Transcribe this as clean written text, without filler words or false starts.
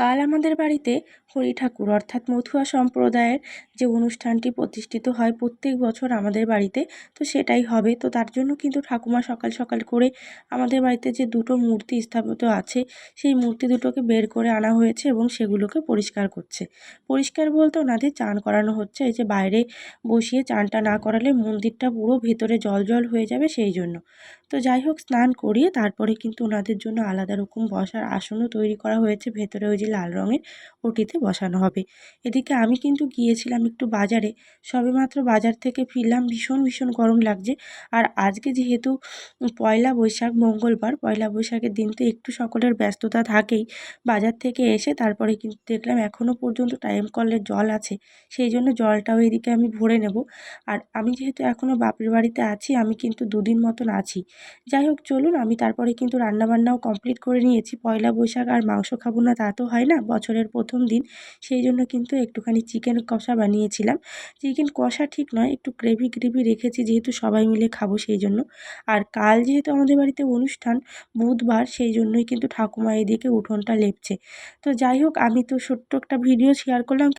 কাল আমাদের বাড়িতে হরি ঠাকুর অর্থাৎ মথুয়া সম্প্রদায়ের যে অনুষ্ঠানটি প্রতিষ্ঠিত হয় প্রত্যেক বছর আমাদের বাড়িতে, তো সেটাই হবে। তো তার জন্য কিন্তু ঠাকুমা সকাল সকাল করে আমাদের বাড়িতে যে দুটো মূর্তি স্থাপিত আছে সেই মূর্তি দুটোকে বের করে আনা হয়েছে এবং সেগুলোকে পরিষ্কার করছে। পরিষ্কার বলতে ওনাদের চান করানো হচ্ছে, এই যে বাইরে বসিয়ে চানটা না করালে মন্দিরটা পুরো ভেতরে জল জল হয়ে যাবে সেই জন্য। তো যাই হোক, স্নান করিয়ে তারপরে কিন্তু ওনাদের জন্য আলাদা রকম বসার আসনও তৈরি করা হয়েছে, ভেতরে ওই যে লাল রঙের ওটিতে বসানো হবে। এদিকে আমি কিন্তু গিয়েছিলাম একটু বাজারে, সবেমাত্র বাজার থেকে ফিরলাম, ভীষণ ভীষণ গরম লাগছে। আর আজকে যেহেতু পয়লা বৈশাখ, মঙ্গলবার, পয়লা বৈশাখের দিন তো একটু সকলের ব্যস্ততা থাকেই। বাজার থেকে এসে তারপরে কিন্তু দেখলাম এখনও পর্যন্ত টাইম কলের জল আছে, সেই জন্য জলটাও এদিকে আমি ভরে নেব। আর আমি যেহেতু এখনও বাপের বাড়িতে আছি, আমি কিন্তু দুদিন মতন আছি। যাই হোক, চলুন, আমি তারপরে কিন্তু রান্নাবান্নাও কমপ্লিট করে নিয়েছি। পয়লা বৈশাখ আর মাংস খাবো না তা তো হয় না, বছরের প্রথম দিন। সেই জন্য কিন্তু একটুখানি চিকেন কষা বানিয়েছিলাম। চিকেন কষা ঠিক নয়, একটু গ্রেভি গ্রেভি রেখেছি যেহেতু সবাই মিলে খাবো সেই জন্য। আর কাল যেহেতু আমাদের বাড়িতে অনুষ্ঠান, বুধবার, সেই জন্যই কিন্তু ঠাকুমা এদিকে উঠোনটা লেপছে। তো যাই হোক, আমি তো ছোট্ট একটা ভিডিও শেয়ার করলাম।